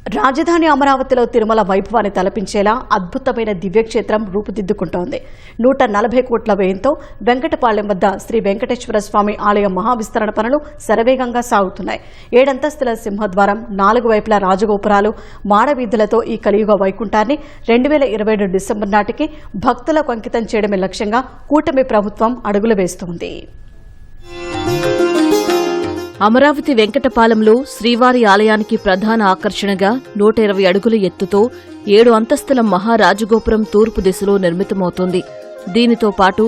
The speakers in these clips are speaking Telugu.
రాజధాని అమరావతిలో తిరుమల వైభవాన్ని తలపించేలా అద్భుతమైన దివ్యక్షేత్రం రూపుదిద్దుకుంటోంది. 140 కోట్ల వ్యయంతో వెంకటపాళ్యం వద్ద శ్రీ వెంకటేశ్వర స్వామి ఆలయ మహావిస్తరణ పనులు శరవేగంగా సాగుతున్నాయి. 7 అంతస్తుల సింహద్వారం, 4 వైపులా రాజగోపురాలు, మాడవీధులతో ఈ కలియుగ వైకుంఠాన్ని 2022 డిసెంబర్ నాటికి భక్తులకు అంకితం చేయడమే లక్ష్యంగా కూటమి ప్రభుత్వం అడుగులు వేస్తోంది. అమరావతి వెంకటపాలెంలో శ్రీవారి ఆలయానికి ప్రధాన ఆకర్షణగా 120 అడుగుల ఎత్తుతో 7 అంతస్తుల మహారాజగోపురం తూర్పు దిశలో నిర్మితమవుతోంది. దీనితో పాటు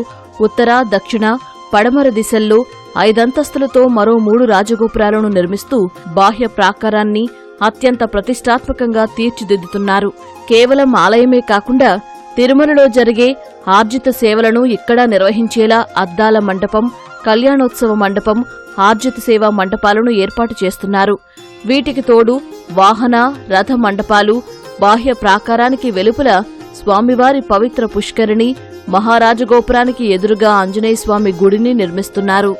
ఉత్తర, దక్షిణ, పడమర దిశల్లో 5 అంతస్తులతో మరో 3 రాజగోపురాలను నిర్మిస్తూ బాహ్య ప్రాకారాన్ని అత్యంత ప్రతిష్టాత్మకంగా తీర్చిదిద్దుతున్నారు. కేవలం ఆలయమే కాకుండా తిరుమలలో జరిగే ఆర్జిత సేవలను ఇక్కడా నిర్వహించేలా అద్దాల మండపం, కళ్యాణోత్సవ మండపం, ఆర్జిత సేవా మండపాలను ఏర్పాటు చేస్తున్నారు. వీటికి తోడు వాహన, రథ మండపాలు, బాహ్య ప్రాకారానికి వెలుపల స్వామివారి పవిత్ర పుష్కరిణి, మహారాజగోపురానికి ఎదురుగా ఆంజనేయస్వామి గుడిని నిర్మిస్తున్నారు.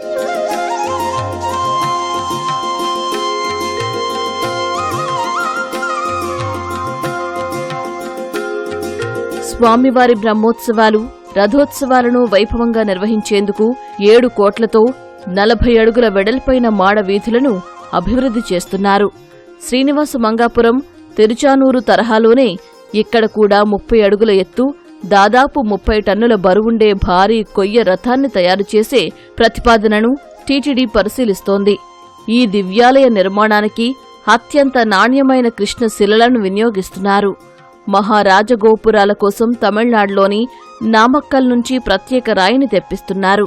స్వామివారి బ్రహ్మోత్సవాలు, రథోత్సవాలను వైభవంగా నిర్వహించేందుకు 7 కోట్లతో 40 అడుగుల వెడల్పైన మాడ వీధులను అభివృద్ధి చేస్తున్నారు. శ్రీనివాస మంగాపురం, తిరుచానూరు తరహాలోనే ఇక్కడ కూడా 30 అడుగుల ఎత్తు, దాదాపు 30 టన్నుల బరువుండే భారీ కొయ్య రథాన్ని తయారు చేసే ప్రతిపాదనను టీటీడీ పరిశీలిస్తోంది. ఈ దివ్యాలయ నిర్మాణానికి అత్యంత నాణ్యమైన కృష్ణ శిలలను వినియోగిస్తున్నారు. మహారాజగోపురాల కోసం తమిళనాడులోని నామక్కల్ నుంచి ప్రత్యేక రాయిని తెప్పిస్తున్నారు.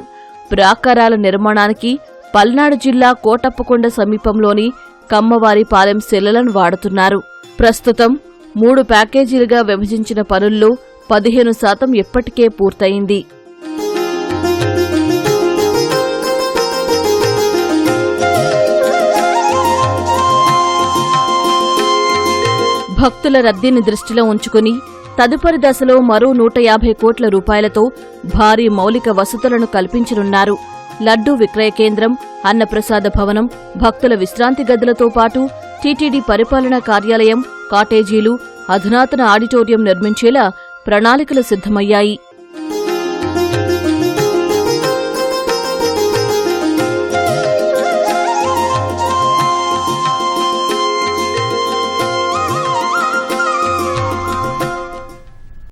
ప్రాకారాల నిర్మాణానికి పల్నాడు జిల్లా కోటప్పకొండ సమీపంలోని కమ్మవారిపాలెం శిలలను వాడుతున్నారు. ప్రస్తుతం 3 ప్యాకేజీలుగా విభజించిన పనుల్లో 15% ఇప్పటికే పూర్తయింది. భక్తుల రద్దీని దృష్టిలో ఉంచుకుని తదుపరి దశలో మరో 150 కోట్ల రూపాయలతో భారీ మౌలిక వసతులను కల్పించనున్నారు. లడ్డూ విక్రయ కేంద్రం, అన్నప్రసాద భవనం, భక్తుల విశ్రాంతి గదులతో పాటు టీటీడీ పరిపాలనా కార్యాలయం, కాటేజీలు, అధునాతన ఆడిటోరియం నిర్మించేలా ప్రణాళికలు సిద్ధమయ్యాయి.